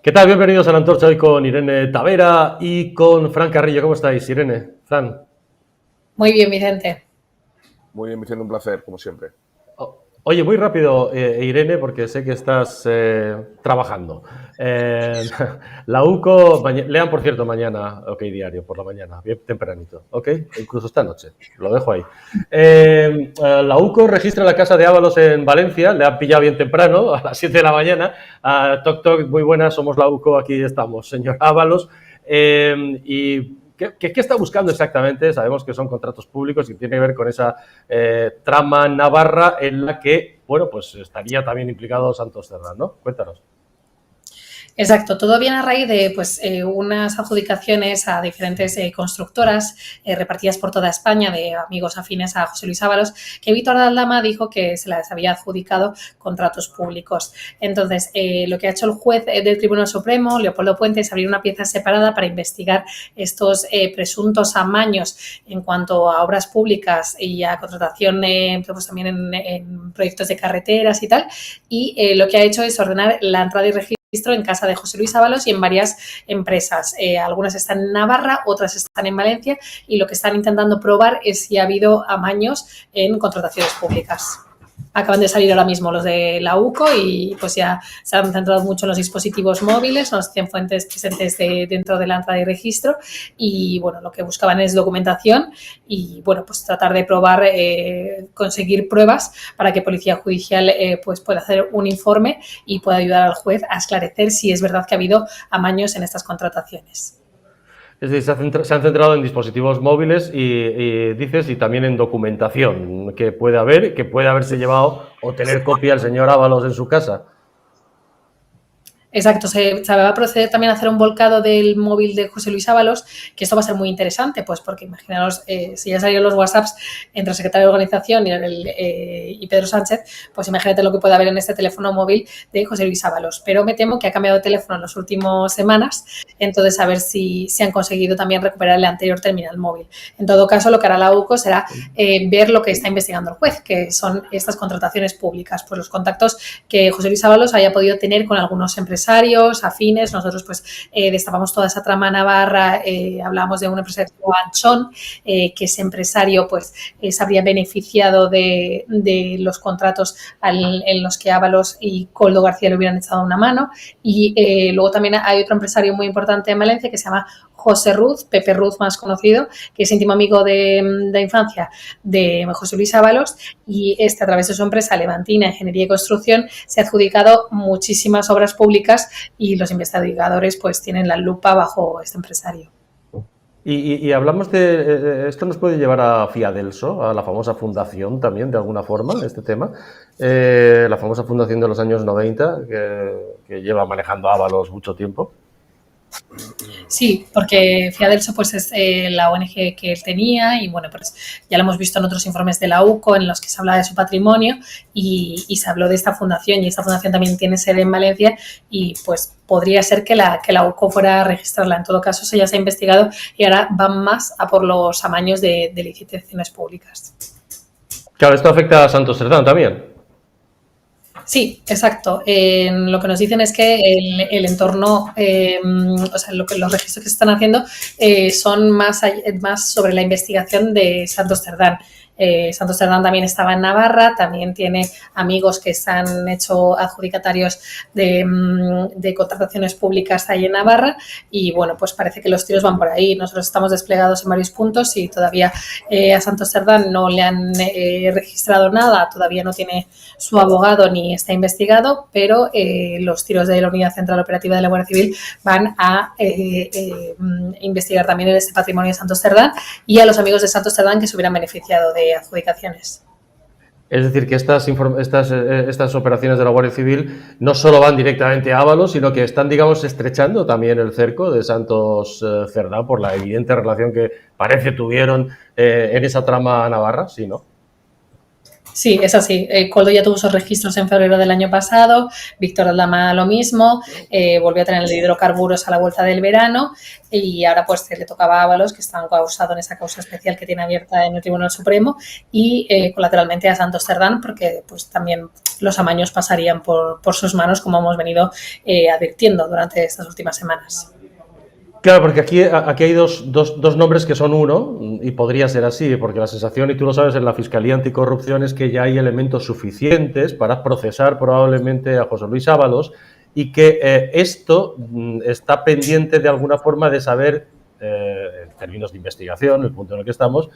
¿Qué tal? Bienvenidos a la Antorcha hoy con Irene Tavera y con Fran Carrillo. ¿Cómo estáis, Irene? Fran. Muy bien, Vicente. Muy bien, Vicente, un placer, como siempre. Oye, muy rápido, Irene, porque sé que estás trabajando. La UCO, lean por cierto mañana, OK Diario, por la mañana, bien tempranito, ¿ok? Incluso esta noche, lo dejo ahí. La UCO registra la casa de Ábalos en Valencia, le han pillado bien temprano, a las 7 de la mañana. Toc, toc, muy buenas, somos la UCO, aquí estamos, señor Ábalos. Y ¿qué está buscando exactamente? Sabemos que son contratos públicos y tiene que ver con esa trama navarra en la que, bueno, pues estaría también implicado Santos Cerdán, ¿no? Cuéntanos. Exacto, todo viene a raíz de unas adjudicaciones a diferentes constructoras repartidas por toda España de amigos afines a José Luis Ábalos, que Víctor de Aldama dijo que se les había adjudicado contratos públicos. Entonces, lo que ha hecho el juez del Tribunal Supremo, Leopoldo Puente, es abrir una pieza separada para investigar estos presuntos amaños en cuanto a obras públicas y a contratación pues también en proyectos de carreteras y tal, y lo que ha hecho es ordenar la entrada y registro en casa de José Luis Ábalos y en varias empresas. Algunas están en Navarra, otras están en Valencia, y lo que están intentando probar es si ha habido amaños en contrataciones públicas. Acaban de salir ahora mismo los de la UCO y pues ya se han centrado mucho en los dispositivos móviles, nos tienen fuentes presentes dentro de la entrada y registro, y bueno, lo que buscaban es documentación y bueno, pues tratar de probar, conseguir pruebas para que Policía Judicial pues pueda hacer un informe y pueda ayudar al juez a esclarecer si es verdad que ha habido amaños en estas contrataciones. Es decir, se han centrado en dispositivos móviles y dices, y también en documentación que puede haberse llevado o tener copia el señor Ábalos en su casa. Exacto, se va a proceder también a hacer un volcado del móvil de José Luis Ábalos, que esto va a ser muy interesante, pues porque imaginaos, si ya salieron los WhatsApps entre el secretario de Organización y Pedro Sánchez, pues imagínate lo que puede haber en este teléfono móvil de José Luis Ábalos. Pero me temo que ha cambiado de teléfono en las últimas semanas, entonces a ver si han conseguido también recuperar el anterior terminal móvil. En todo caso, lo que hará la UCO será ver lo que está investigando el juez, que son estas contrataciones públicas, pues los contactos que José Luis Ábalos haya podido tener con algunos empresarios afines. Nosotros pues destapamos toda esa trama navarra, hablábamos de un empresario Anchón, que ese empresario pues se habría beneficiado de los contratos en los que Ábalos y Koldo García le hubieran echado una mano, y luego también hay otro empresario muy importante en Valencia que se llama José Ruz, Pepe Ruz más conocido, que es íntimo amigo de infancia de José Luis Ábalos, y a través de su empresa Levantina Ingeniería y Construcción se ha adjudicado muchísimas obras públicas y los investigadores pues tienen la lupa bajo este empresario. Y hablamos de, esto nos puede llevar a Fiadelso, a la famosa fundación también, de alguna forma, este tema. La famosa fundación de los años 90, que lleva manejando Ábalos mucho tiempo. Sí, porque Fiadelso pues es la ONG que él tenía, y bueno, pues ya lo hemos visto en otros informes de la UCO en los que se habla de su patrimonio, y se habló de esta fundación, y esta fundación también tiene sede en Valencia, y pues podría ser que la UCO fuera a registrarla. En todo caso, eso ya se ha investigado y ahora van más a por los amaños de licitaciones públicas. Claro, esto afecta a Santos Cerdán también. Sí, exacto. Lo que nos dicen es que el entorno, o sea, los registros que se están haciendo son más sobre la investigación de Santos Cerdán. Santos Cerdán también estaba en Navarra, también tiene amigos que se han hecho adjudicatarios de contrataciones públicas ahí en Navarra, y bueno, pues parece que los tiros van por ahí. Nosotros estamos desplegados en varios puntos y todavía a Santos Cerdán no le han registrado nada, todavía no tiene su abogado ni está investigado, pero los tiros de la Unidad Central Operativa de la Guardia Civil van a investigar también en este patrimonio de Santos Cerdán y a los amigos de Santos Cerdán que se hubieran beneficiado de adjudicaciones. Es decir, que estas operaciones de la Guardia Civil no solo van directamente a Ábalos, sino que están, digamos, estrechando también el cerco de Santos Cerdán por la evidente relación que parece tuvieron en esa trama navarra, ¿sí, no? Sí, es así. Koldo ya tuvo esos registros en febrero del año pasado, Víctor Aldama lo mismo, volvió a tener el de hidrocarburos a la vuelta del verano y ahora pues le tocaba a Ábalos, que está causado en esa causa especial que tiene abierta en el Tribunal Supremo, y colateralmente a Santos Cerdán, porque pues también los amaños pasarían por sus manos, como hemos venido advirtiendo durante estas últimas semanas. Claro, porque aquí hay dos nombres que son uno, y podría ser así, porque la sensación, y tú lo sabes, en la Fiscalía Anticorrupción es que ya hay elementos suficientes para procesar probablemente a José Luis Ábalos y que esto está pendiente de alguna forma de saber, en términos de investigación, el punto en el que estamos,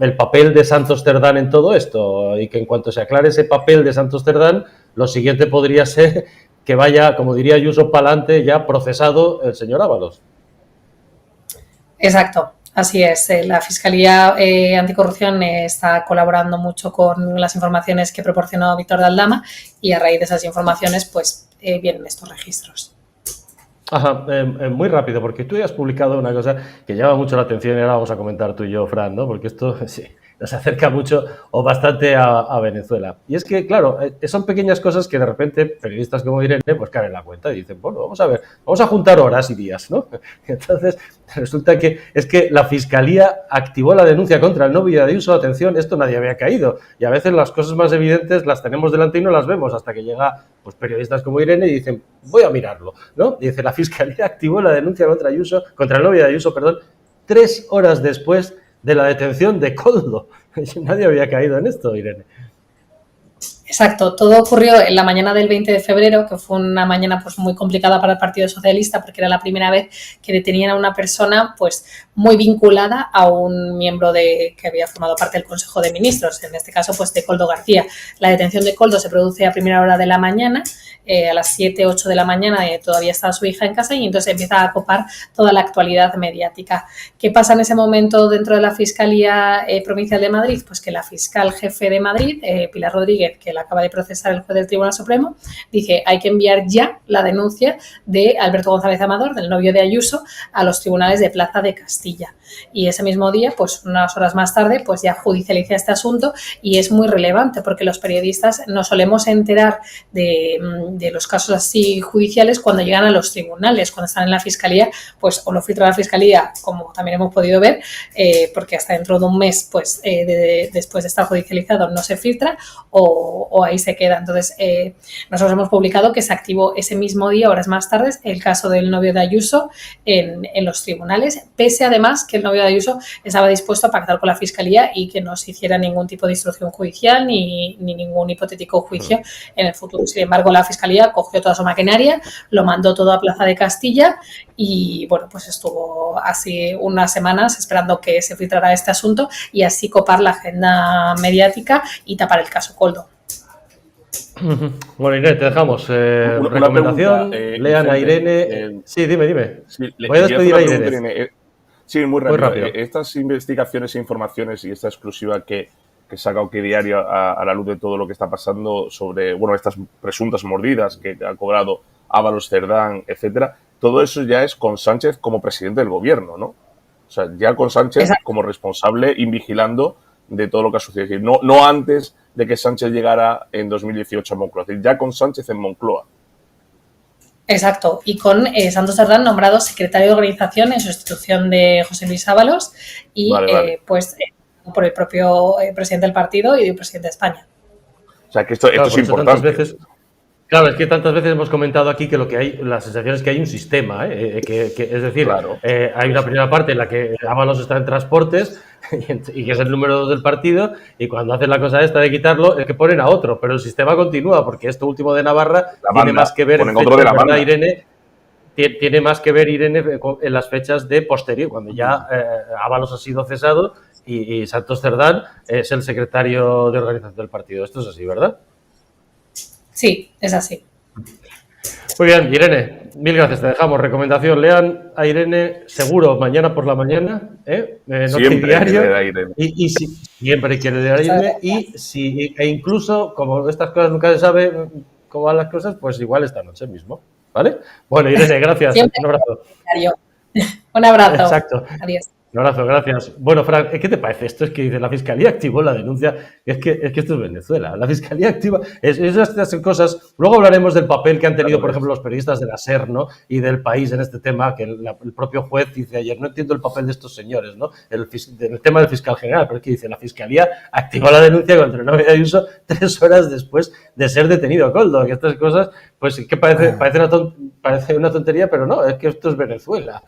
el papel de Santos Cerdán en todo esto, y que en cuanto se aclare ese papel de Santos Cerdán, lo siguiente podría ser que vaya, como diría Ayuso, pa'lante ya procesado el señor Ábalos. Exacto, así es. La Fiscalía Anticorrupción está colaborando mucho con las informaciones que proporcionó Víctor de Aldama y a raíz de esas informaciones pues vienen estos registros. Ajá, muy rápido, porque tú ya has publicado una cosa que llama mucho la atención y ahora vamos a comentar tú y yo, Fran, ¿no? Porque esto sí, nos acerca mucho o bastante a Venezuela. Y es que, claro, son pequeñas cosas que de repente periodistas como Irene pues caen en la cuenta y dicen, bueno, vamos a ver, vamos a juntar horas y días, ¿no? Y entonces resulta que es que la Fiscalía activó la denuncia contra el novio de Ayuso. Atención, esto nadie había caído. Y a veces las cosas más evidentes las tenemos delante y no las vemos hasta que llega pues periodistas como Irene y dicen, voy a mirarlo, ¿no? Y dice, la Fiscalía activó la denuncia contra el novio de Ayuso, 3 horas después de la detención de Koldo. Nadie había caído en esto, Irene. Exacto, todo ocurrió en la mañana del 20 de febrero, que fue una mañana pues muy complicada para el Partido Socialista porque era la primera vez que detenían a una persona pues muy vinculada a un miembro que había formado parte del Consejo de Ministros, en este caso pues de Koldo García. La detención de Koldo se produce a primera hora de la mañana, a las 7, 8 de la mañana todavía estaba su hija en casa y entonces empieza a copar toda la actualidad mediática. ¿Qué pasa en ese momento dentro de la Fiscalía Provincial de Madrid? Pues que la fiscal jefe de Madrid, Pilar Rodríguez, que la acaba de procesar el juez del Tribunal Supremo, dice hay que enviar ya la denuncia de Alberto González Amador, del novio de Ayuso, a los tribunales de Plaza de Castilla. Y ese mismo día, pues unas horas más tarde, pues ya judicializa este asunto y es muy relevante porque los periodistas nos solemos enterar de los casos así judiciales cuando llegan a los tribunales, cuando están en la Fiscalía, pues o lo filtra la Fiscalía, como también hemos podido ver, porque hasta dentro de un mes, pues después de estar judicializado no se filtra o ahí se queda. Entonces, nosotros hemos publicado que se activó ese mismo día, horas más tarde, el caso del novio de Ayuso en los tribunales, pese además que el novio de Ayuso estaba dispuesto a pactar con la Fiscalía y que no se hiciera ningún tipo de instrucción judicial ni ningún hipotético juicio en el futuro. Sin embargo, la Fiscalía cogió toda su maquinaria, lo mandó todo a Plaza de Castilla y, bueno, pues estuvo así unas semanas esperando que se filtrara este asunto y así copar la agenda mediática y tapar el caso Koldo. Bueno, Irene, te dejamos. Recomendación, pregunta, lean a Irene. Sí, dime. Sí, voy a despedir a Irene. Sí, muy rápido. Estas investigaciones e informaciones y esta exclusiva que saca OK Diario a la luz de todo lo que está pasando sobre, bueno, estas presuntas mordidas que ha cobrado Ábalos, Cerdán, etcétera, todo eso ya es con Sánchez como presidente del gobierno, ¿no? O sea, ya con Sánchez como responsable y vigilando de todo lo que ha sucedido. No antes de que Sánchez llegara en 2018 a Moncloa, es decir, ya con Sánchez en Moncloa. Exacto, y con Santos Cerdán nombrado secretario de organización en sustitución de José Luis Ábalos y vale. Por el propio presidente del partido y el presidente de España. O sea, que esto es importante. Claro, es que tantas veces hemos comentado aquí que lo que hay, la sensación es que hay un sistema, que es decir, claro. Hay una primera parte en la que Ábalos está en transportes y que es el número 2 del partido, y cuando hacen la cosa esta de quitarlo, es que ponen a otro, pero el sistema continúa, porque esto último de Navarra tiene más que ver, Irene, tiene más que ver, Irene, en las fechas de posterior, cuando ya Ábalos ha sido cesado y Santos Cerdán es el secretario de organización del partido. Esto es así, ¿verdad? Sí, es así. Muy bien, Irene, mil gracias, te dejamos. Recomendación, lean a Irene seguro mañana por la mañana, siempre diario, leer a Irene. Y si siempre quiere leer a Irene, e incluso, como estas cosas nunca se sabe cómo van las cosas, pues igual esta noche mismo, ¿vale? Bueno, Irene, gracias. Siempre. Un abrazo. Un abrazo. Exacto. Adiós. Un abrazo, gracias. Bueno, Fran, ¿qué te parece esto? Es que dice, la Fiscalía activó la denuncia. Es que esto es Venezuela. La Fiscalía activa... Esas cosas... Luego hablaremos del papel que han tenido, por ejemplo, los periodistas de la SER, ¿no? Y del País en este tema, que el propio juez dice ayer, no entiendo el papel de estos señores, ¿no? El tema del fiscal general, pero es que dice, la Fiscalía activó la denuncia contra el novio de Ayuso 3 horas después de ser detenido Koldo. Que estas cosas, pues, que parece una tontería, pero no, es que esto es Venezuela.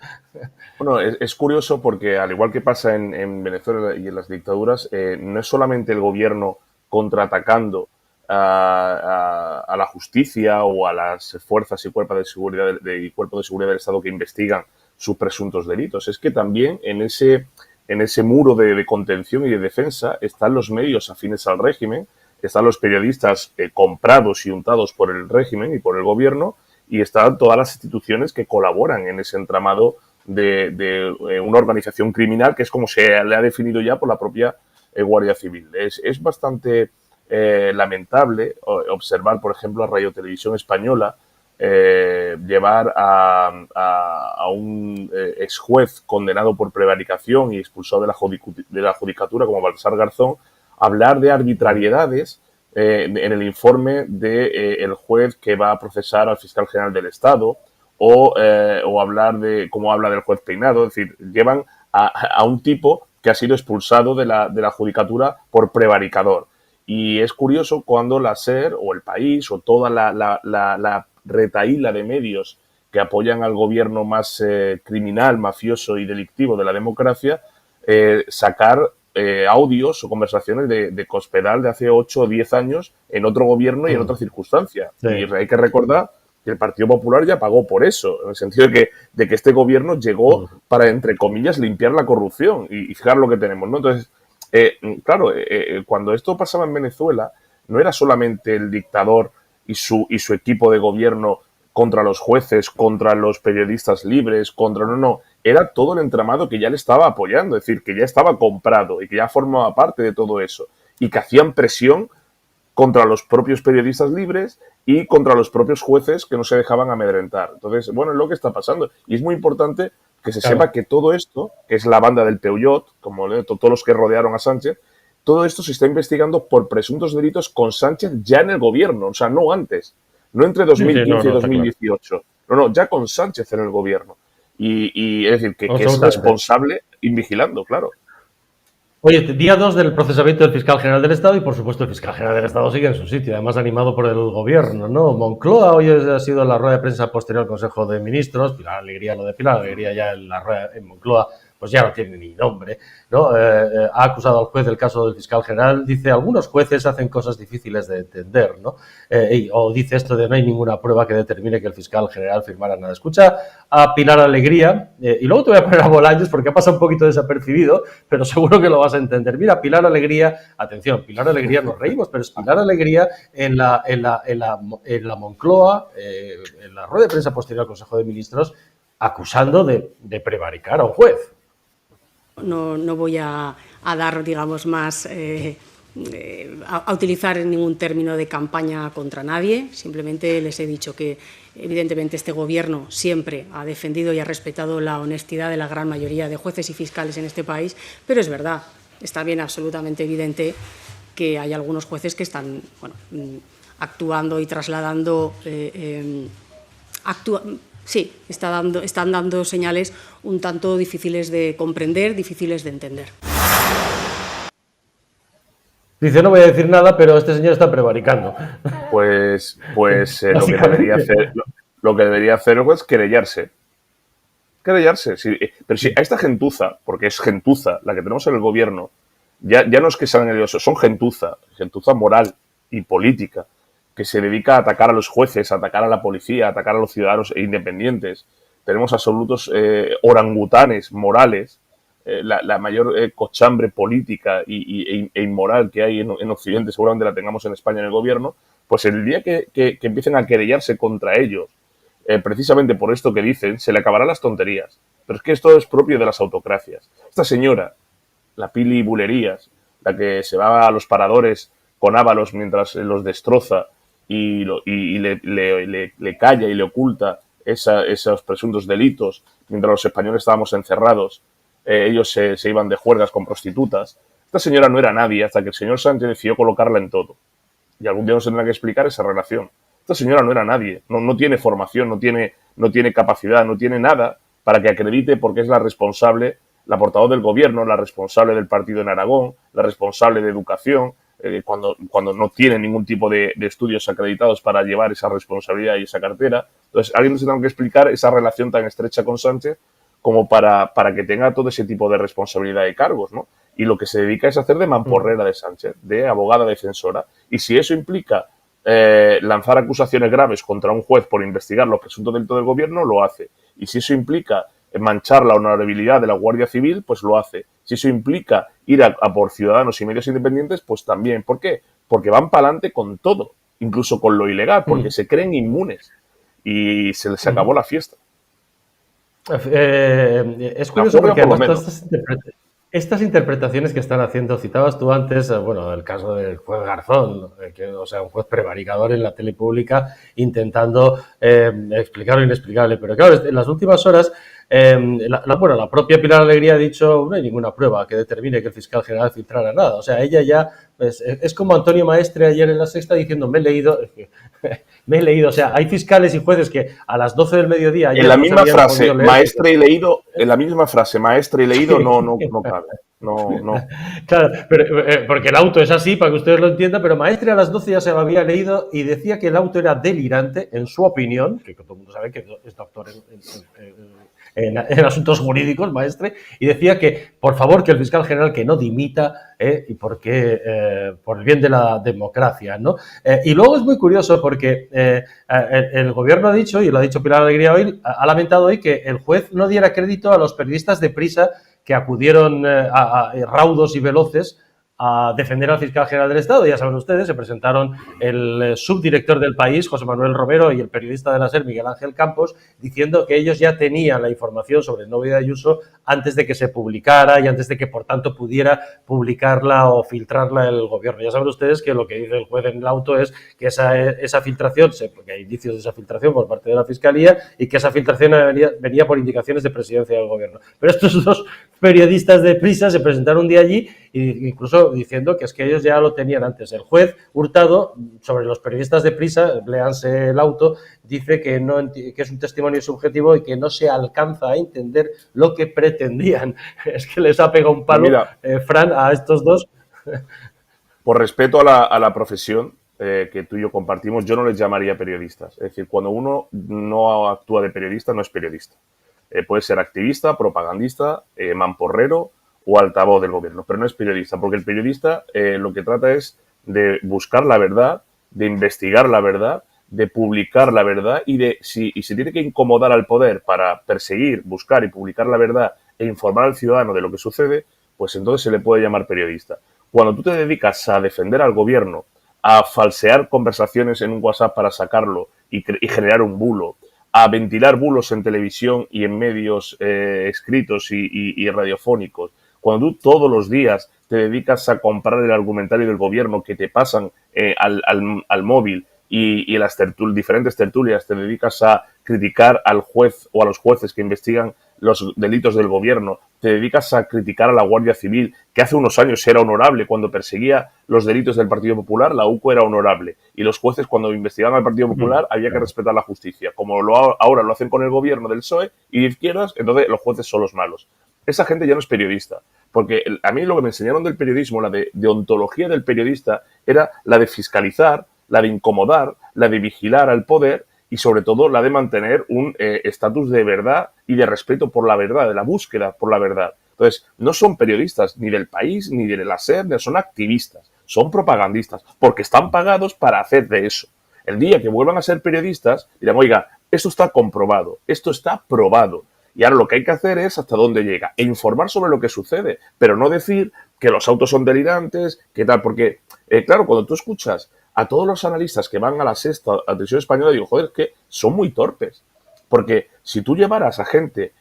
Bueno, es curioso porque, al igual que pasa en Venezuela y en las dictaduras, no es solamente el gobierno contraatacando a la justicia o a las fuerzas y cuerpos de seguridad del Estado que investigan sus presuntos delitos. Es que también en ese muro de contención y de defensa están los medios afines al régimen, están los periodistas comprados y untados por el régimen y por el gobierno, y están todas las instituciones que colaboran en ese entramado de una organización criminal, que es como se le ha definido ya por la propia Guardia Civil. Es bastante lamentable observar, por ejemplo, a Radio Televisión Española llevar a un ex juez condenado por prevaricación y expulsado de la judicatura, como Baltasar Garzón, hablar de arbitrariedades en el informe del juez que va a procesar al fiscal general del Estado, o hablar de cómo habla del juez Peinado. Es decir, llevan a un tipo que ha sido expulsado de la judicatura por prevaricador. Y es curioso cuando la SER o El País o toda la retahíla de medios que apoyan al gobierno más criminal, mafioso y delictivo de la democracia, sacar audios o conversaciones de Cospedal de hace 8 o 10 años en otro gobierno y en otra circunstancia. Sí. Y hay que recordar que el Partido Popular ya pagó por eso, en el sentido de que este gobierno llegó para, entre comillas, limpiar la corrupción y fijar lo que tenemos, ¿no? Entonces, claro, cuando esto pasaba en Venezuela, no era solamente el dictador y su equipo de gobierno contra los jueces, contra los periodistas libres, no, era todo el entramado que ya le estaba apoyando, es decir, que ya estaba comprado y que ya formaba parte de todo eso, y que hacían presión contra los propios periodistas libres y contra los propios jueces que no se dejaban amedrentar. Entonces, bueno, es lo que está pasando. Y es muy importante que se sepa que todo esto, que es la banda del Peuyot, como todos los que rodearon a Sánchez, todo esto se está investigando por presuntos delitos con Sánchez ya en el gobierno, o sea, no antes, no entre 2015 y 2018. No, ya con Sánchez en el gobierno. Y es decir, que es responsable y vigilando, claro. Oye, día 2 del procesamiento del fiscal general del Estado y, por supuesto, el fiscal general del Estado sigue en su sitio, además animado por el gobierno, ¿no? Moncloa hoy ha sido la rueda de prensa posterior al Consejo de Ministros. Pilar Alegría, lo de Pilar Alegría ya en la rueda en Moncloa, pues ya no tiene ni nombre, ¿no? Ha acusado al juez del caso del fiscal general. Dice, algunos jueces hacen cosas difíciles de entender, ¿no? O dice esto de no hay ninguna prueba que determine que el fiscal general firmara nada. Escucha a Pilar Alegría, y luego te voy a poner a Bolaños porque ha pasado un poquito desapercibido, pero seguro que lo vas a entender. Mira, Pilar Alegría, atención, Pilar Alegría, nos reímos, pero es Pilar Alegría en la Moncloa, en la rueda de prensa posterior al Consejo de Ministros, acusando de prevaricar a un juez. No voy a dar, digamos, más, a utilizar ningún término de campaña contra nadie. Simplemente les he dicho que, evidentemente, este Gobierno siempre ha defendido y ha respetado la honestidad de la gran mayoría de jueces y fiscales en este país, pero es verdad, está bien absolutamente evidente que hay algunos jueces que están, bueno, actuando y trasladando... Sí, están dando señales un tanto difíciles de comprender, difíciles de entender. Dice, no voy a decir nada, pero este señor está prevaricando. Pues lo que debería hacer es querellarse. Sí, pero si a esta gentuza, porque es gentuza la que tenemos en el gobierno, ya no es que sean nerviosos, son gentuza moral y política, que se dedica a atacar a los jueces, a atacar a la policía, a atacar a los ciudadanos independientes. Tenemos absolutos orangutanes morales, la mayor cochambre política e inmoral que hay en Occidente, seguramente la tengamos en España en el gobierno. Pues el día que empiecen a querellarse contra ellos, precisamente por esto que dicen, se le acabarán las tonterías. Pero es que esto es propio de las autocracias. Esta señora, la Pili Bulerías, la que se va a los paradores con Ábalos mientras los destroza, y le calla y le oculta esos presuntos delitos mientras los españoles estábamos encerrados ellos se iban de juergas con prostitutas. Esta señora no era nadie hasta que el señor Sánchez decidió colocarla en todo. Y algún día nos tendrá que explicar esa relación. Esta señora no era nadie, no tiene formación, no tiene capacidad, no tiene nada para que acredite, porque es la responsable, la portavoz del gobierno, la responsable del partido en Aragón, la responsable de educación, cuando no tiene ningún tipo de estudios acreditados para llevar esa responsabilidad y esa cartera. Entonces, alguien nos tendrá que explicar esa relación tan estrecha con Sánchez como para que tenga todo ese tipo de responsabilidad y cargos, ¿no? Y lo que se dedica es hacer de mamporrera de Sánchez, de abogada defensora. Y si eso implica lanzar acusaciones graves contra un juez por investigar los presuntos delitos del gobierno, lo hace. Y si eso implica manchar la honorabilidad de la Guardia Civil, pues lo hace. Si eso implica ir a por ciudadanos y medios independientes, pues también. ¿Por qué? Porque van para adelante con todo, incluso con lo ilegal, porque se creen inmunes. Y se les acabó la fiesta. Es curioso porque además estas interpretaciones que están haciendo, citabas tú antes, bueno, el caso del juez Garzón, o sea, un juez prevaricador en la tele pública intentando explicar lo inexplicable. Pero claro, en las últimas horas, la propia Pilar Alegría ha dicho no hay ninguna prueba que determine que el fiscal general filtrara nada. O sea, ella ya es como Antonio Maestre ayer en La Sexta diciendo me he leído, o sea, hay fiscales y jueces que a las 12 del mediodía... En la misma frase, maestre y leído, en la misma frase, maestre y leído, no cabe. No. Claro, pero, porque el auto es así, para que ustedes lo entiendan, pero Maestre a las 12 ya se lo había leído y decía que el auto era delirante, en su opinión, que todo el mundo sabe que es doctor en asuntos jurídicos, Maestre, y decía que, por favor, que el fiscal general que no dimita, y porque por el bien de la democracia, ¿no? Y luego es muy curioso porque el gobierno ha dicho, y lo ha dicho Pilar Alegría hoy, ha lamentado hoy que el juez no diera crédito a los periodistas de Prisa que acudieron raudos y veloces a defender al fiscal general del Estado. Ya saben ustedes, se presentaron el subdirector del País, José Manuel Romero, y el periodista de la SER, Miguel Ángel Campos, diciendo que ellos ya tenían la información sobre el novio de Ayuso antes de que se publicara y antes de que, por tanto, pudiera publicarla o filtrarla el gobierno. Ya saben ustedes que lo que dice el juez en el auto es que esa filtración, porque hay indicios de esa filtración por parte de la Fiscalía, y que esa filtración venía por indicaciones de presidencia del gobierno. Pero estos dos periodistas de Prisa se presentaron un día allí e incluso diciendo que es que ellos ya lo tenían antes. El juez Hurtado, sobre los periodistas de Prisa, léanse el auto, dice que es un testimonio subjetivo y que no se alcanza a entender lo que pretendían. Es que les ha pegado un palo, mira, Fran, a estos dos. Por respeto a la profesión que tú y yo compartimos, yo no les llamaría periodistas. Es decir, cuando uno no actúa de periodista, no es periodista. Puede ser activista, propagandista, mamporrero o altavoz del gobierno, pero no es periodista, porque el periodista lo que trata es de buscar la verdad, de investigar la verdad, de publicar la verdad y si tiene que incomodar al poder para perseguir, buscar y publicar la verdad e informar al ciudadano de lo que sucede, pues entonces se le puede llamar periodista. Cuando tú te dedicas a defender al gobierno, a falsear conversaciones en un WhatsApp para sacarlo y generar un bulo, a ventilar bulos en televisión y en medios escritos y radiofónicos, cuando tú todos los días te dedicas a comprar el argumentario del gobierno que te pasan al móvil y en las diferentes tertulias te dedicas a criticar al juez o a los jueces que investigan los delitos del gobierno, te dedicas a criticar a la Guardia Civil, que hace unos años era honorable cuando perseguía los delitos del Partido Popular, la UCO era honorable, y los jueces cuando investigaban al Partido Popular había que respetar la justicia. Como ahora lo hacen con el gobierno del PSOE y de izquierdas, entonces los jueces son los malos. Esa gente ya no es periodista, porque a mí lo que me enseñaron del periodismo, la de ontología del periodista, era la de fiscalizar, la de incomodar, la de vigilar al poder y sobre todo la de mantener un estatus de verdad y de respeto por la verdad, de la búsqueda por la verdad. Entonces, no son periodistas ni del País, ni de la SER, son activistas, son propagandistas, porque están pagados para hacer de eso. El día que vuelvan a ser periodistas, dirán, oiga, esto está comprobado, esto está probado. Y ahora lo que hay que hacer es hasta dónde llega e informar sobre lo que sucede, pero no decir que los autos son delirantes, que tal, porque, claro, cuando tú escuchas a todos los analistas que van a la Sexta, a la televisión española, digo, joder, es que son muy torpes. Porque si tú llevaras a gente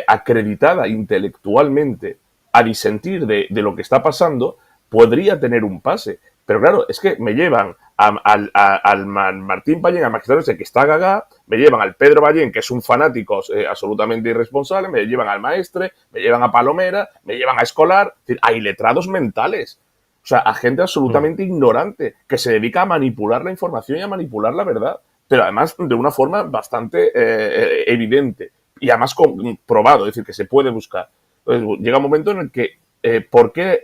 acreditada intelectualmente a disentir de lo que está pasando, podría tener un pase. Pero claro, es que me llevan al Martín Pallén, al magistrado ese que está gaga, me llevan al Pedro Ballén, que es un fanático absolutamente irresponsable, me llevan al Maestre, me llevan a Palomera, me llevan a Escolar, es decir, a iletrados mentales. O sea, a gente absolutamente ignorante que se dedica a manipular la información y a manipular la verdad, pero además de una forma bastante evidente y además comprobado, es decir, que se puede buscar. Entonces, llega un momento en el que ¿por qué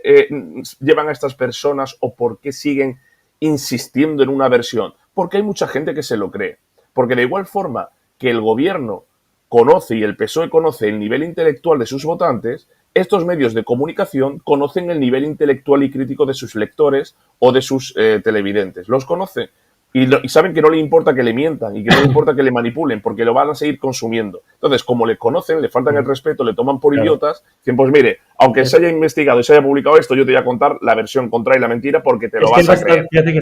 llevan a estas personas o por qué siguen insistiendo en una versión? Porque hay mucha gente que se lo cree. Porque de igual forma que el gobierno conoce y el PSOE conoce el nivel intelectual de sus votantes, estos medios de comunicación conocen el nivel intelectual y crítico de sus lectores o de sus televidentes. Los conocen y saben que no le importa que le mientan y que no le importa que le manipulen porque lo van a seguir consumiendo. Entonces, como le conocen, le faltan el respeto, le toman por idiotas, dicen, pues mire, aunque se haya investigado y se haya publicado esto, yo te voy a contar la versión contraria y la mentira porque te lo vas a creer. Fíjate que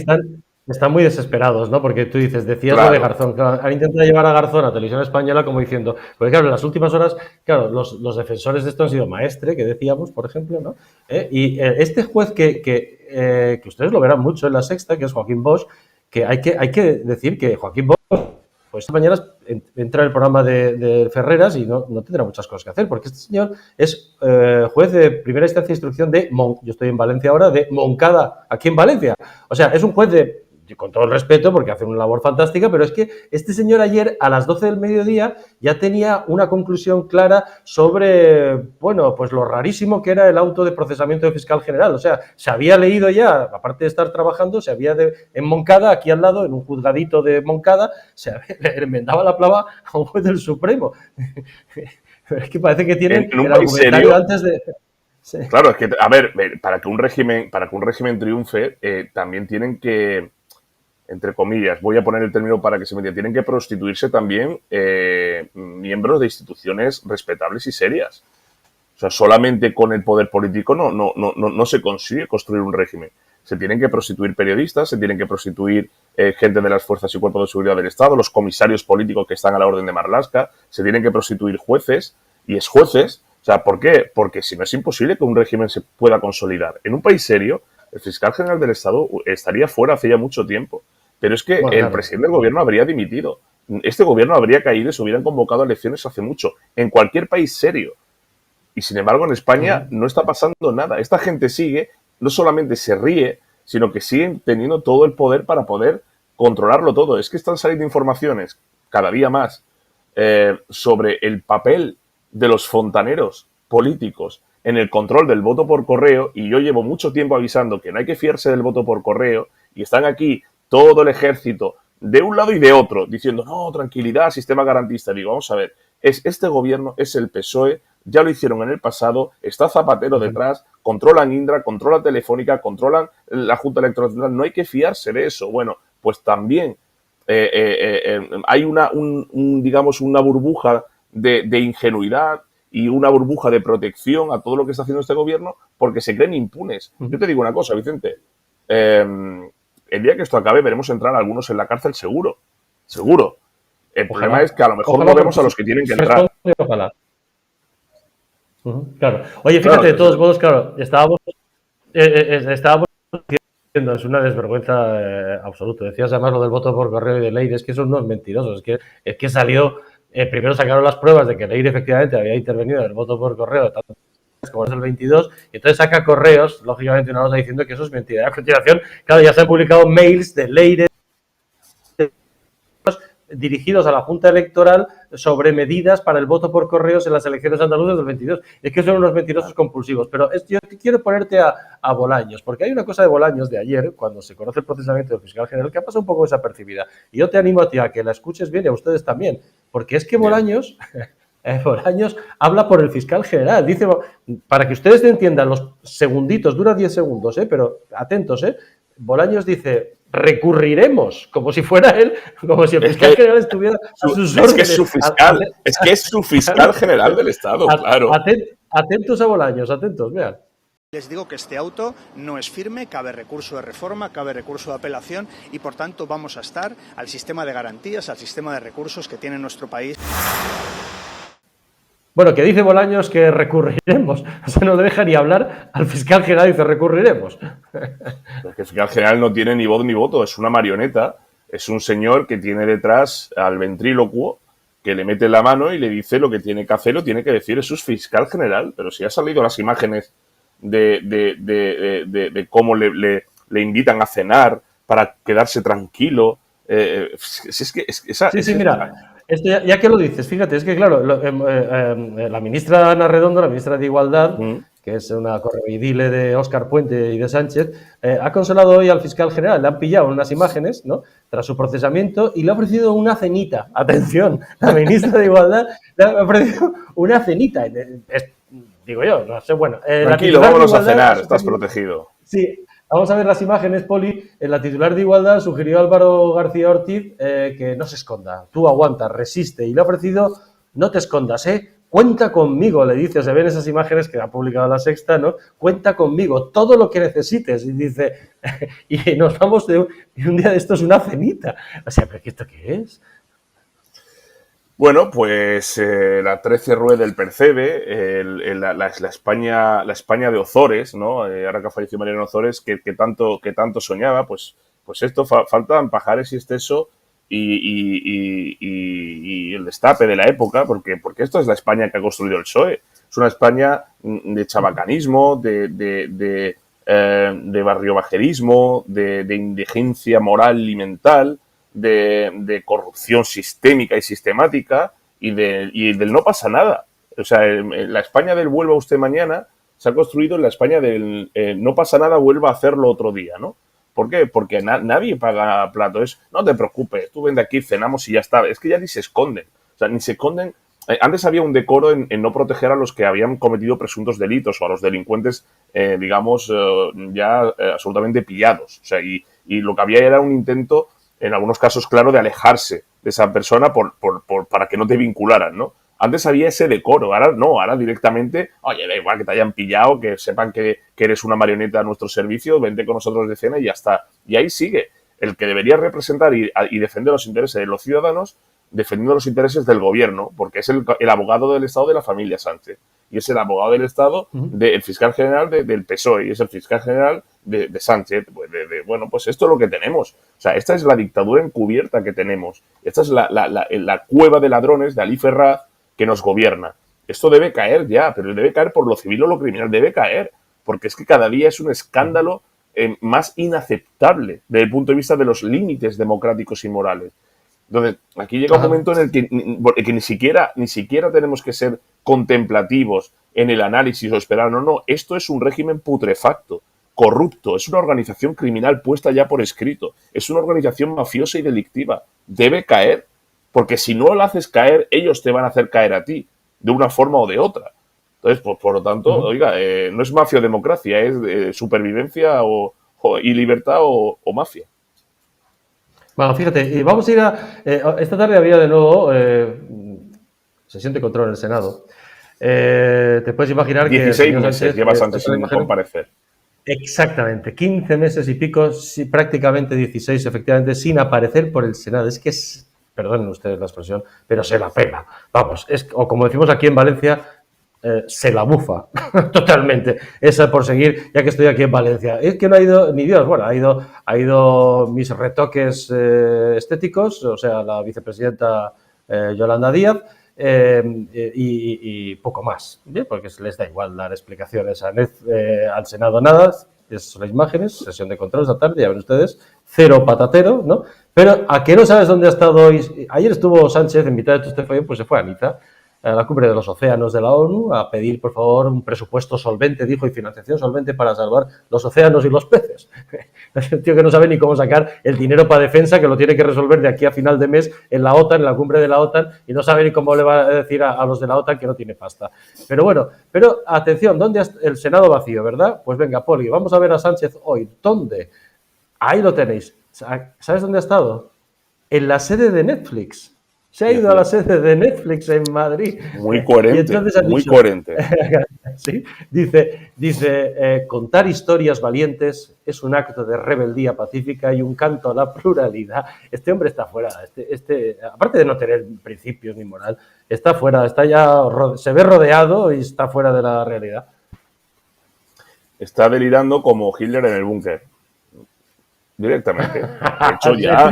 están muy desesperados, ¿no? Porque tú dices, decías lo de Garzón, claro, han intentado llevar a Garzón a Televisión Española como diciendo, porque claro, en las últimas horas, claro, los defensores de esto han sido Maestre, que decíamos, por ejemplo, ¿no? Y este juez que ustedes lo verán mucho en La Sexta, que es Joaquín Bosch, que hay que decir que Joaquín Bosch, pues esta mañana entra en el programa de Ferreras y no tendrá muchas cosas que hacer, porque este señor es juez de primera instancia de instrucción yo estoy en Valencia ahora, de Moncada, aquí en Valencia. O sea, es un juez con todo el respeto, porque hace una labor fantástica, pero es que este señor ayer a las 12 del mediodía ya tenía una conclusión clara sobre, bueno, pues lo rarísimo que era el auto de procesamiento de fiscal general. O sea, se había leído ya, aparte de estar trabajando, en Moncada, aquí al lado, en un juzgadito de Moncada, le enmendaba la plava a un juez del Supremo. Pero es que parece que tienen en un el país argumentario serio, antes de... Sí. Claro, es que, a ver, para que un régimen triunfe, también tienen que, entre comillas, voy a poner el término para que se me entienda, tienen que prostituirse también miembros de instituciones respetables y serias. O sea, solamente con el poder político no se consigue construir un régimen. Se tienen que prostituir periodistas, se tienen que prostituir gente de las fuerzas y cuerpos de seguridad del Estado, los comisarios políticos que están a la orden de Marlaska, se tienen que prostituir jueces y exjueces. O sea, ¿por qué? Porque si no es imposible que un régimen se pueda consolidar. En un país serio, el fiscal general del Estado estaría fuera hace ya mucho tiempo. Pero es que el presidente del gobierno habría dimitido. Este gobierno habría caído y se hubieran convocado elecciones hace mucho. En cualquier país serio. Y sin embargo, en España no está pasando nada. Esta gente sigue, no solamente se ríe, sino que siguen teniendo todo el poder para poder controlarlo todo. Es que están saliendo informaciones cada día más sobre el papel de los fontaneros políticos en el control del voto por correo, y yo llevo mucho tiempo avisando que no hay que fiarse del voto por correo, y están aquí todo el ejército de un lado y de otro, diciendo, no, tranquilidad, sistema garantista. Digo, vamos a ver, este gobierno, es el PSOE, ya lo hicieron en el pasado, está Zapatero detrás, controlan Indra, controlan Telefónica, controlan la Junta Electoral Central, no hay que fiarse de eso. Bueno, pues también hay digamos, una burbuja de ingenuidad y una burbuja de protección a todo lo que está haciendo este gobierno porque se creen impunes. Yo te digo una cosa, Vicente, el día que esto acabe veremos entrar algunos en la cárcel seguro. El problema es que a lo mejor no vemos a los que tienen que entrar. Ojalá. Claro. Oye, fíjate, de todos modos, claro, estábamos diciendo, es una desvergüenza absoluta. Decías además lo del voto por correo y de Leire, es que eso no es mentiroso, es que salió, primero sacaron las pruebas de que Leire efectivamente había intervenido en el voto por correo, tanto como es el 22, y entonces saca Correos, lógicamente una nota diciendo que eso es mentira. Y a continuación, claro, ya se han publicado mails de Leire dirigidos a la Junta Electoral sobre medidas para el voto por correos en las elecciones andaluzas del 22. Es que son unos mentirosos compulsivos. Pero yo quiero ponerte a Bolaños, porque hay una cosa de Bolaños de ayer, cuando se conoce el procesamiento del fiscal general, que ha pasado un poco desapercibida. Y yo te animo a ti a que la escuches bien y a ustedes también, porque es que Bolaños habla por el fiscal general. Dice, para que ustedes entiendan, los segunditos, dura 10 segundos, pero atentos, Bolaños dice, recurriremos, como si fuera él, como si el fiscal general estuviera a sus órdenes. Es que es su fiscal general del Estado, claro. Atentos a Bolaños, atentos, vean. Les digo que este auto no es firme, cabe recurso de reforma, cabe recurso de apelación y por tanto vamos a estar al sistema de garantías, al sistema de recursos que tiene nuestro país. Bueno, que dice Bolaños que recurriremos. O sea, no le deja ni hablar al fiscal general y dice recurriremos. El fiscal general no tiene ni voz ni voto, es una marioneta. Es un señor que tiene detrás al ventrílocuo, que le mete la mano y le dice lo que tiene que hacer o tiene que decir. Eso es fiscal general. Pero si ha salido las imágenes de cómo le invitan a cenar para quedarse tranquilo. Sí, mira. Esto ya que lo dices, fíjate, es que claro, la ministra Ana Redondo, la ministra de Igualdad, que es una correveidile de Óscar Puente y de Sánchez, ha consolado hoy al fiscal general, le han pillado unas imágenes, ¿no?, tras su procesamiento y le ha ofrecido una cenita. Atención, la ministra de Igualdad le ha ofrecido una cenita. Digo yo, no sé, bueno. Tranquilo, vámonos a cenar, estás protegido. Sí. Vamos a ver las imágenes, Poli. La titular de Igualdad sugirió a Álvaro García Ortiz que no se esconda. Tú aguanta, resiste. Y le ha ofrecido, no te escondas, cuenta conmigo, le dice. Se ven esas imágenes que ha publicado La Sexta, ¿no? Cuenta conmigo, todo lo que necesites. Y dice, y nos vamos y un día de esto es una cenita. O sea, ¿pero esto qué es? Bueno, pues la 13 Rue del Percebe, la España de Ozores, ¿no? Ahora que ha fallecido Mariano Ozores, que tanto soñaba, pues esto, faltan pajares y exceso y el destape de la época, porque esto es la España que ha construido el PSOE. Es una España de chabacanismo, de barriobajerismo, de indigencia moral y mental, de corrupción sistémica y sistemática y del no pasa nada. O sea, la España del vuelva usted mañana se ha construido en la España del no pasa nada, vuelva a hacerlo otro día, ¿no? ¿Por qué? Porque nadie paga plato. No te preocupes, tú ven de aquí, cenamos y ya está. Es que ya ni se esconden. O sea, ni se esconden. Antes había un decoro en no proteger a los que habían cometido presuntos delitos o a los delincuentes, digamos, absolutamente pillados. O sea, y lo que había era un intento, en algunos casos, claro, de alejarse de esa persona para que no te vincularan, ¿no? Antes había ese decoro, ahora no, ahora directamente, oye, da igual que te hayan pillado, que sepan que eres una marioneta a nuestro servicio, vente con nosotros de cena y ya está. Y ahí sigue. El que debería representar y defender los intereses de los ciudadanos, defendiendo los intereses del gobierno, porque es el abogado del Estado de la familia Sánchez. Y es el abogado del Estado del fiscal general del PSOE, y es el fiscal general de Sánchez. Bueno, pues esto es lo que tenemos. O sea, esta es la dictadura encubierta que tenemos. Esta es la cueva de ladrones de Alí Ferraz que nos gobierna. Esto debe caer ya, pero debe caer por lo civil o lo criminal. Debe caer, porque es que cada día es un escándalo más inaceptable desde el punto de vista de los límites democráticos y morales. Entonces, aquí llega un momento en el que ni siquiera tenemos que ser contemplativos en el análisis o esperar. No, esto es un régimen putrefacto, corrupto, es una organización criminal puesta ya por escrito, es una organización mafiosa y delictiva. Debe caer, porque si no la haces caer, ellos te van a hacer caer a ti, de una forma o de otra. Entonces, pues, por lo tanto, oiga, no es mafiodemocracia, es supervivencia y libertad o mafia. Bueno, fíjate, y vamos a ir esta tarde había de nuevo sesión de control en el Senado. Te puedes imaginar 16 meses lleva Sánchez sin comparecer. Exactamente, 15 meses y pico, sí, prácticamente 16, efectivamente, sin aparecer por el Senado. Es que perdonen ustedes la expresión, pero se la pela. Vamos, o como decimos aquí en Valencia, se la bufa totalmente. Esa por seguir, ya que estoy aquí en Valencia. Es que no ha ido ni Dios. Bueno, ha ido mis retoques estéticos, o sea, la vicepresidenta Yolanda Díaz, y poco más, ¿bien? Porque les da igual dar explicaciones al Senado, nada. Son las imágenes, sesión de control esta tarde, ya ven ustedes, cero patatero, ¿no? Pero ¿a qué no sabes dónde ha estado hoy? Ayer estuvo Sánchez, en mitad de todo este follón, pues se fue a Niza, a la cumbre de los océanos de la ONU, a pedir, por favor, un presupuesto solvente, dijo, y financiación solvente para salvar los océanos y los peces. Es el tío que no sabe ni cómo sacar el dinero para defensa, que lo tiene que resolver de aquí a final de mes en la OTAN, en la cumbre de la OTAN, y no sabe ni cómo le va a decir a los de la OTAN que no tiene pasta. Pero bueno, atención, ¿dónde el Senado vacío, verdad? Pues venga, Poli, vamos a ver a Sánchez hoy. ¿Dónde? Ahí lo tenéis. ¿Sabes dónde ha estado? En la sede de Netflix. Se ha ido a la sede de Netflix en Madrid. Muy coherente, muy coherente. ¿Sí? Dice contar historias valientes es un acto de rebeldía pacífica y un canto a la pluralidad. Este hombre está fuera, aparte de no tener principios ni moral, está fuera, se ve rodeado y está fuera de la realidad. Está delirando como Hitler en el búnker. Directamente. De hecho, ya...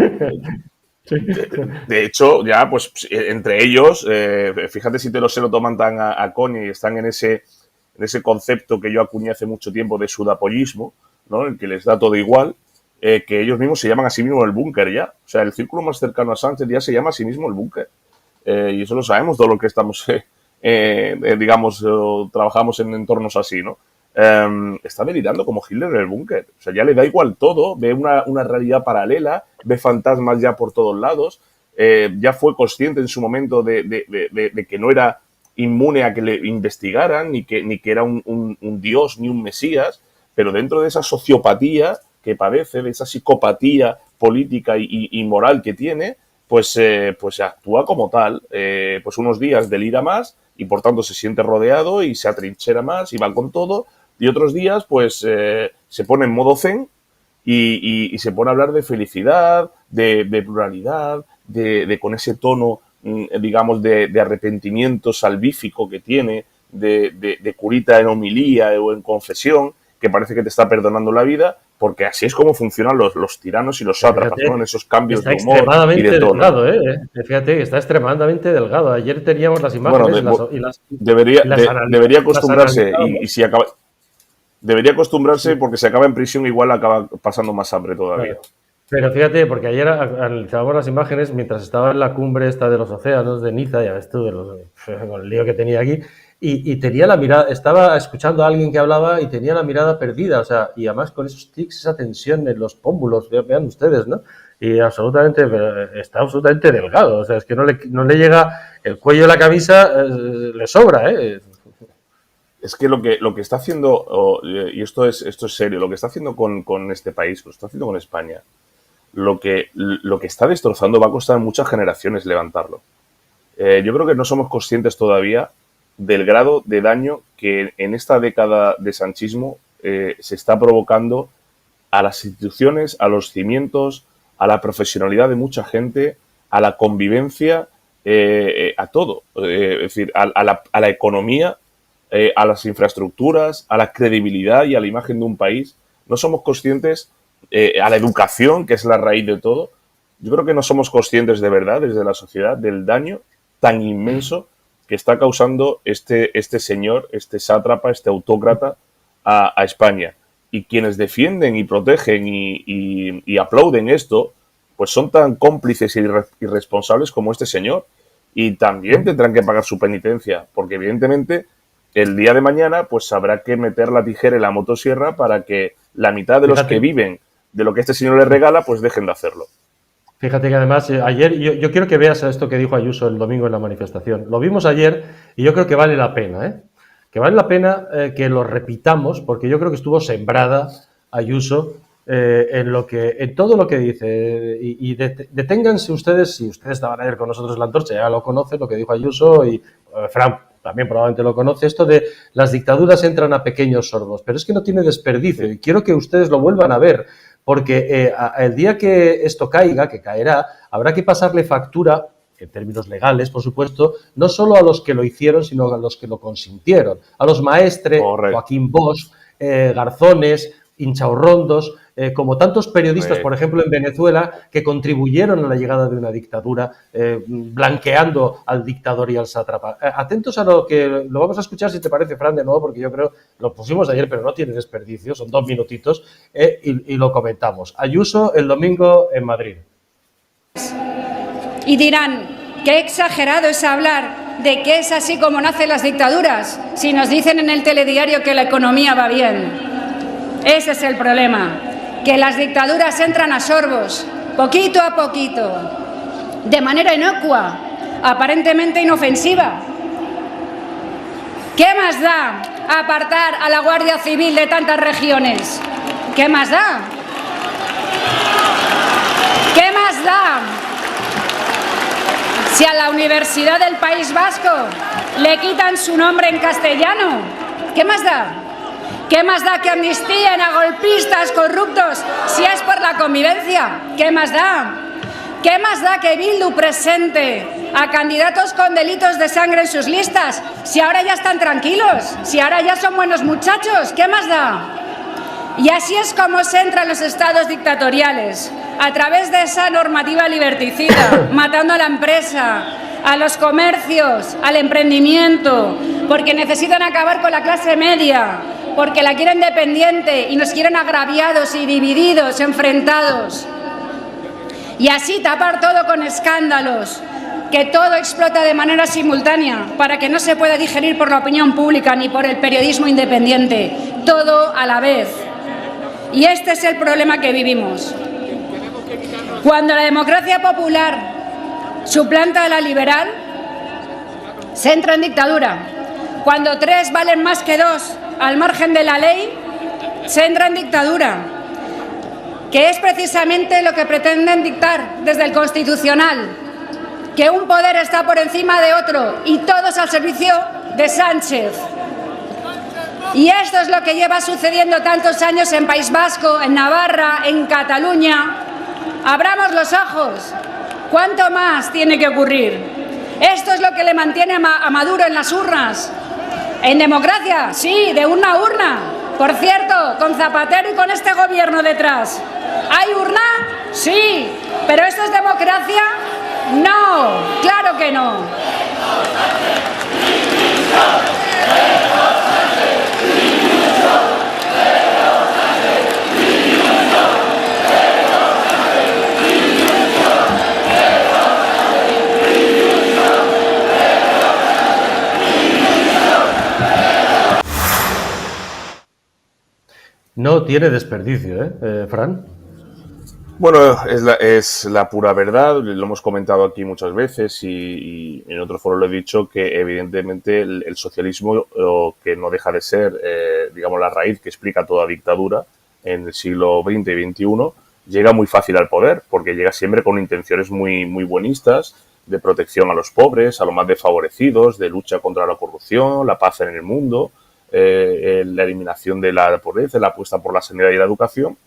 De hecho, ya, pues, entre ellos, fíjate si se lo toman tan a coña y están en ese concepto que yo acuñé hace mucho tiempo de sudapollismo, ¿no? El que les da todo igual, que ellos mismos se llaman a sí mismos el búnker ya. O sea, el círculo más cercano a Sánchez ya se llama a sí mismo el búnker. Y eso lo sabemos todo lo que estamos, digamos, trabajamos en entornos así, ¿no? Está delirando como Hitler en el búnker. O sea, ya le da igual todo, ve una realidad paralela, ve fantasmas ya por todos lados, ya fue consciente en su momento de que no era inmune a que le investigaran, ni que era un dios ni un mesías, pero dentro de esa sociopatía que padece, de esa psicopatía política y moral que tiene, pues actúa como tal. Pues unos días delira más y por tanto se siente rodeado y se atrinchera más y va con todo. Y otros días, pues, se pone en modo zen y se pone a hablar de felicidad, de pluralidad, de con ese tono, digamos, de arrepentimiento salvífico que tiene, de curita en homilía o en confesión, que parece que te está perdonando la vida, porque así es como funcionan los tiranos y los sátrapas, ¿no? En esos cambios de humor y de tono. Delgado, Fíjate que está extremadamente delgado. Ayer teníamos las imágenes debería acostumbrarse y si acaba... Debería acostumbrarse porque si acaba en prisión igual acaba pasando más hambre todavía. Claro. Pero fíjate, porque ayer analizábamos las imágenes mientras estaba en la cumbre esta de los océanos de Niza, ya ves tú, con el lío que tenía aquí, y tenía la mirada, estaba escuchando a alguien que hablaba y tenía la mirada perdida, o sea, y además con esos tics, esa tensión en los pómulos, vean ustedes, ¿no? Y está absolutamente delgado, o sea, es que no le llega el cuello de la camisa, le sobra, Es que lo que está haciendo, y esto es serio, lo que está haciendo con este país, lo está haciendo con España, lo que está destrozando va a costar muchas generaciones levantarlo. Yo creo que no somos conscientes todavía del grado de daño que en esta década de sanchismo se está provocando a las instituciones, a los cimientos, a la profesionalidad de mucha gente, a la convivencia, a todo. Es decir, a la economía, a las infraestructuras, a la credibilidad y a la imagen de un país. No somos conscientes, a la educación, que es la raíz de todo. Yo creo que no somos conscientes de verdad, desde la sociedad, del daño tan inmenso que está causando este señor, este sátrapa, este autócrata a España. Y quienes defienden y protegen y aplauden esto, pues son tan cómplices y irresponsables como este señor. Y también tendrán que pagar su penitencia, porque evidentemente el día de mañana pues habrá que meter la tijera en la motosierra para que la mitad de los que viven de lo que este señor les regala pues dejen de hacerlo. Fíjate que además ayer, yo quiero que veas esto que dijo Ayuso el domingo en la manifestación. Lo vimos ayer y yo creo que vale la pena, que vale la pena que lo repitamos, porque yo creo que estuvo sembrada Ayuso en todo lo que dice. Y deténganse ustedes, si ustedes estaban ayer con nosotros en la antorcha, ya lo conocen, lo que dijo Ayuso, y Fran también probablemente lo conoce, esto de las dictaduras entran a pequeños sordos, pero es que no tiene desperdicio y quiero que ustedes lo vuelvan a ver, porque el día que esto caiga, que caerá, habrá que pasarle factura, en términos legales, por supuesto, no solo a los que lo hicieron, sino a los que lo consintieron, a los maestres, Joaquín Bosch, Garzones, Inchaurrondos, como tantos periodistas, por ejemplo, en Venezuela, que contribuyeron a la llegada de una dictadura, blanqueando al dictador y al sátrapa. Atentos a lo que lo vamos a escuchar, si te parece, Fran, de nuevo, porque yo creo, lo pusimos ayer, pero no tiene desperdicio, son 2 minutitos, y lo comentamos. Ayuso el domingo en Madrid. Y dirán, qué exagerado es hablar de que es así como nacen las dictaduras, si nos dicen en el telediario que la economía va bien. Ese es el problema, que las dictaduras entran a sorbos, poquito a poquito, de manera inocua, aparentemente inofensiva. ¿Qué más da apartar a la Guardia Civil de tantas regiones? ¿Qué más da? ¿Qué más da? Si a la Universidad del País Vasco le quitan su nombre en castellano ¿Qué más da? ¿Qué más da que amnistíen a golpistas corruptos si es por la convivencia? ¿Qué más da? ¿Qué más da que Bildu presente a candidatos con delitos de sangre en sus listas si ahora ya están tranquilos, si ahora ya son buenos muchachos? ¿Qué más da? Y así es como se entra en los estados dictatoriales, a través de esa normativa liberticida, matando a la empresa, a los comercios, al emprendimiento, porque necesitan acabar con la clase media, porque la quieren dependiente y nos quieren agraviados y divididos, enfrentados. Y así tapar todo con escándalos, que todo explota de manera simultánea para que no se pueda digerir por la opinión pública ni por el periodismo independiente, todo a la vez. Y este es el problema que vivimos. Cuando la democracia popular suplanta a la liberal, se entra en dictadura. Cuando 3 valen más que 2 al margen de la ley, se entra en dictadura, que es precisamente lo que pretenden dictar desde el Constitucional, que un poder está por encima de otro y todos al servicio de Sánchez. Y esto es lo que lleva sucediendo tantos años en País Vasco, en Navarra, en Cataluña. Abramos los ojos. ¿Cuánto más tiene que ocurrir? Esto es lo que le mantiene a Maduro en las urnas. ¿En democracia? Sí, de una urna. Por cierto, con Zapatero y con este gobierno detrás. ¿Hay urna? Sí. ¿Pero esto es democracia? No, claro que no. No tiene desperdicio, Fran? Bueno, es la pura verdad, lo hemos comentado aquí muchas veces y en otro foro lo he dicho, que evidentemente el socialismo, que no deja de ser, digamos, la raíz que explica toda dictadura en el siglo XX y XXI, llega muy fácil al poder, porque llega siempre con intenciones muy, muy buenistas, de protección a los pobres, a los más desfavorecidos, de lucha contra la corrupción, la paz en el mundo, la eliminación de la pobreza, la apuesta por la sanidad y la educación.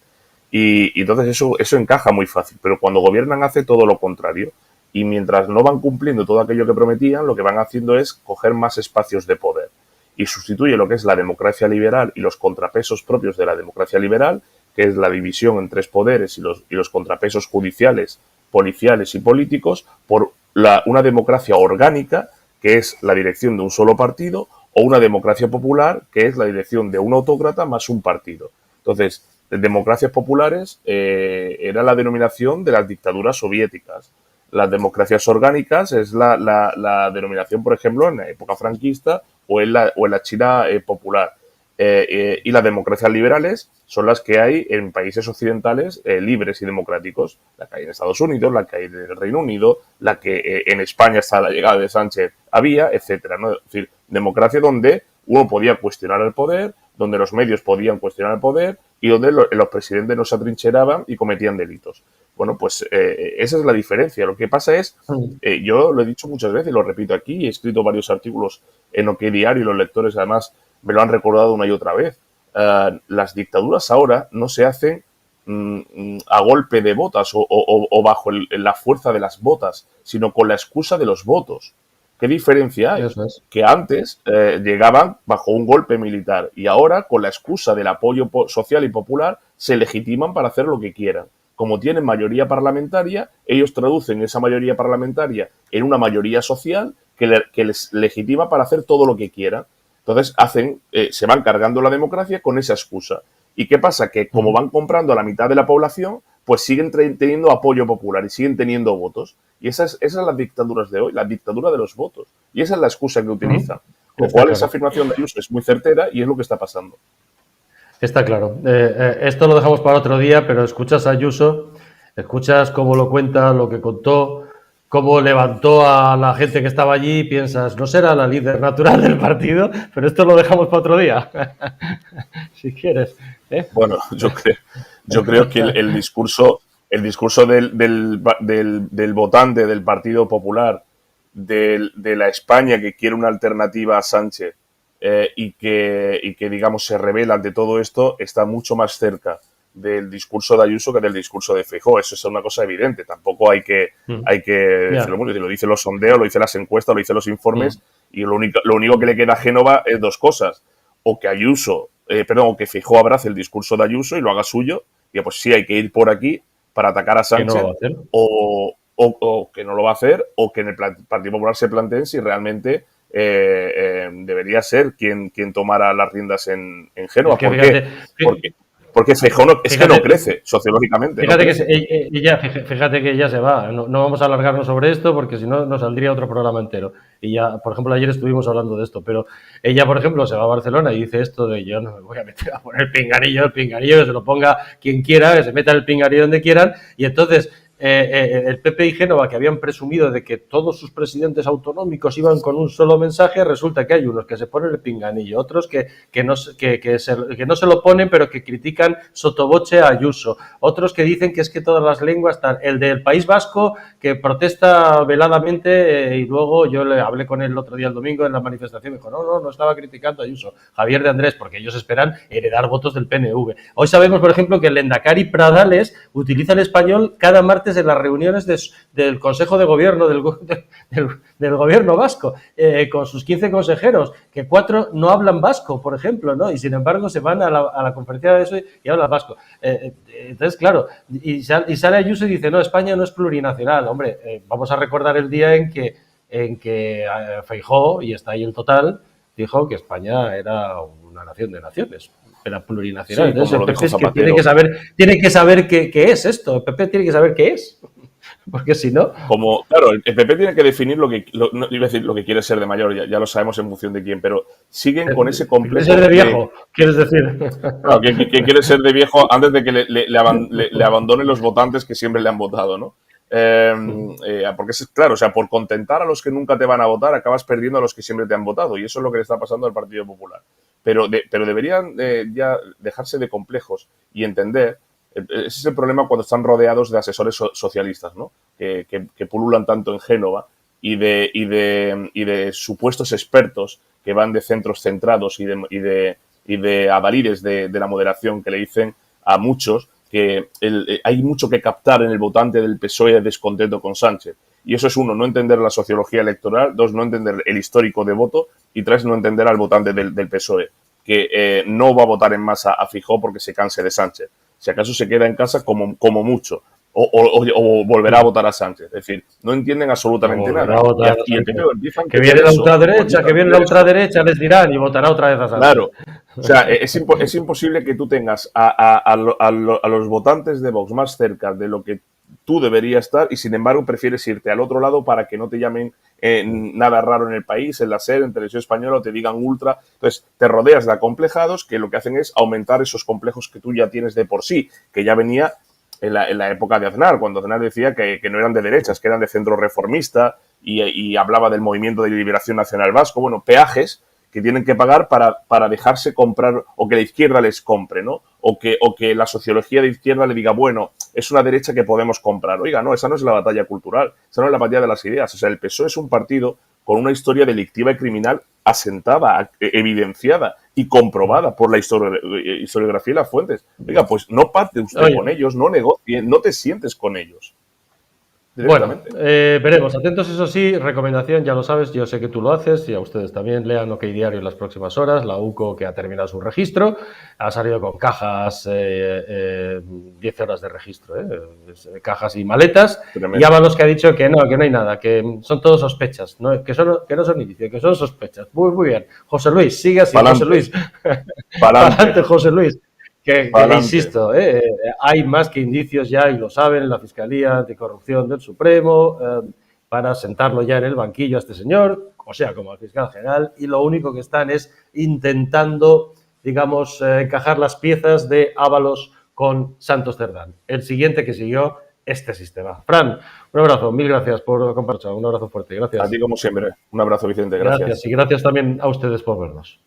Y entonces eso encaja muy fácil, pero cuando gobiernan hace todo lo contrario y mientras no van cumpliendo todo aquello que prometían, lo que van haciendo es coger más espacios de poder y sustituye lo que es la democracia liberal y los contrapesos propios de la democracia liberal, que es la división en 3 poderes y los contrapesos judiciales, policiales y políticos, por una democracia orgánica, que es la dirección de un solo partido, o una democracia popular, que es la dirección de un autócrata más un partido. Entonces, democracias populares era la denominación de las dictaduras soviéticas. Las democracias orgánicas es la denominación, por ejemplo, en la época franquista o en la China popular. Y las democracias liberales son las que hay en países occidentales libres y democráticos. La que hay en Estados Unidos, la que hay en el Reino Unido, la que en España hasta la llegada de Sánchez había, etcétera, ¿no? Es decir, democracia donde uno podía cuestionar el poder, donde los medios podían cuestionar el poder y donde los presidentes no se atrincheraban y cometían delitos. Bueno, pues esa es la diferencia. Lo que pasa es, yo lo he dicho muchas veces y lo repito aquí, y he escrito varios artículos en OK Diario y los lectores además me lo han recordado una y otra vez. Las dictaduras ahora no se hacen a golpe de botas o bajo la fuerza de las botas, sino con la excusa de los votos. ¿Qué diferencia hay? Que antes llegaban bajo un golpe militar y ahora, con la excusa del apoyo social y popular, se legitiman para hacer lo que quieran. Como tienen mayoría parlamentaria, ellos traducen esa mayoría parlamentaria en una mayoría social que les legitima para hacer todo lo que quieran. Entonces se van cargando la democracia con esa excusa. ¿Y qué pasa? Que como van comprando a la mitad de la población, pues siguen teniendo apoyo popular y siguen teniendo votos. Y esas son las dictaduras de hoy, la dictadura de los votos. Y esa es la excusa que utilizan. Con lo cual esa afirmación de Ayuso es muy certera y es lo que está pasando. Está claro. Esto lo dejamos para otro día, pero escuchas a Ayuso, escuchas cómo lo cuenta, lo que contó, cómo levantó a la gente que estaba allí y piensas, no será la líder natural del partido, pero esto lo dejamos para otro día, si quieres. Bueno, yo creo que el discurso del votante del Partido Popular, de la España que quiere una alternativa a Sánchez, y que, digamos, se revela ante todo esto, está mucho más cerca del discurso de Ayuso que del discurso de Feijóo. Eso es una cosa evidente. Tampoco hay que decirlo mucho. Lo dicen los sondeos, lo dicen las encuestas, lo dicen los informes, y lo único que le queda a Génova es dos cosas. O que o que Feijóo abrace el discurso de Ayuso y lo haga suyo, y pues sí, hay que ir por aquí para atacar a Sánchez, o que no lo va a hacer, o que en el Partido Popular se planteen si realmente debería ser quien tomara las riendas en Génova. ¿Por qué? Porque Feijóo no crece sociológicamente. Fíjate que ya se va. No vamos a alargarnos sobre esto porque si no nos saldría otro programa entero. Y ya, por ejemplo, ayer estuvimos hablando de esto, pero ella, por ejemplo, se va a Barcelona y dice esto de yo no me voy a meter a poner el pinganillo que se lo ponga quien quiera, que se meta el pinganillo donde quieran, y entonces el PP y Génova, que habían presumido de que todos sus presidentes autonómicos iban con un solo mensaje, resulta que hay unos que se ponen el pinganillo, otros que no se lo ponen, pero que critican sotoboche a Ayuso, otros que dicen que es que todas las lenguas están, el del País Vasco, que protesta veladamente, y luego yo le hablé con él el otro día, el domingo, en la manifestación, me dijo, no estaba criticando a Ayuso, Javier de Andrés, porque ellos esperan heredar votos del PNV. Hoy sabemos, por ejemplo, que el Lehendakari Pradales utiliza el español cada martes en las reuniones del Consejo de Gobierno del Gobierno vasco, con sus 15 consejeros, que 4 no hablan vasco, por ejemplo, ¿no? Y sin embargo se van a la conferencia de eso y hablan vasco. Entonces, claro, y sale Ayuso y dice, no, España no es plurinacional. Hombre, vamos a recordar el día en que Feijóo, y está ahí el total, dijo que España era una nación de naciones. Era plurinacional. Sí, entonces el PP es que tiene que saber qué es esto. El PP tiene que saber qué es. Porque si no... Claro, el PP tiene que definir lo que quiere ser de mayor, ya lo sabemos en función de quién, pero siguen con ese complejo... ¿Quiere ser de viejo? ¿Quieres decir? Claro, que quiere ser de viejo antes de que le abandonen los votantes que siempre le han votado, ¿no? Porque es claro, o sea, por contentar a los que nunca te van a votar, acabas perdiendo a los que siempre te han votado, y eso es lo que le está pasando al Partido Popular. Pero deberían ya dejarse de complejos y entender, ese es el problema cuando están rodeados de asesores socialistas, ¿no? Que pululan tanto en Génova y de supuestos expertos que van de centros centrados y de adalides de la moderación que le dicen a muchos que hay mucho que captar en el votante del PSOE de descontento con Sánchez. Y eso es uno, no entender la sociología electoral, dos, no entender el histórico de voto y tres, no entender al votante del PSOE, que no va a votar en masa a Feijóo porque se canse de Sánchez. Si acaso se queda en casa como mucho o volverá a votar a Sánchez. Es decir, no entienden absolutamente nada. Y el PP empiezan que viene la ultraderecha, les dirán y votará otra vez a Sánchez. Claro. O sea, es imposible que tú tengas a los votantes de Vox más cerca de lo que tú deberías estar y, sin embargo, prefieres irte al otro lado para que no te llamen nada raro en el país, en la SER, en Televisión Española, o te digan ultra. Entonces, te rodeas de acomplejados que lo que hacen es aumentar esos complejos que tú ya tienes de por sí, que ya venía en la época de Aznar, cuando Aznar decía que no eran de derechas, que eran de centro reformista y hablaba del movimiento de liberación nacional vasco. Bueno, peajes que tienen que pagar para dejarse comprar o que la izquierda les compre, ¿no? O que la sociología de izquierda le diga, bueno, es una derecha que podemos comprar. Oiga, no, esa no es la batalla cultural, esa no es la batalla de las ideas. O sea, el PSOE es un partido con una historia delictiva y criminal asentada, evidenciada y comprobada por la historiografía y las fuentes. Oiga, pues no parte usted con ellos, no negocie, no te sientes con ellos. Bueno, veremos. Atentos, eso sí, recomendación, ya lo sabes, yo sé que tú lo haces y a ustedes también, lean OK Diario en las próximas horas, la UCO que ha terminado su registro, ha salido con cajas, 10 horas de registro, cajas y maletas. Tremendo. Y Ábalos que ha dicho que no hay nada, que son todos sospechas, que no son indicios, que son sospechas. Muy bien. José Luis, sigue así, José Luis. Pa'lante, José Luis. Que insisto, hay más que indicios ya, y lo saben, en la Fiscalía Anticorrupción del Supremo, para sentarlo ya en el banquillo a este señor, o sea, como al fiscal general, y lo único que están es intentando, digamos, encajar las piezas de Ábalos con Santos Cerdán, el siguiente que siguió este sistema. Fran, un abrazo, mil gracias por compartir, un abrazo fuerte, gracias. A ti como siempre, un abrazo, Vicente, gracias. Gracias, y gracias también a ustedes por vernos.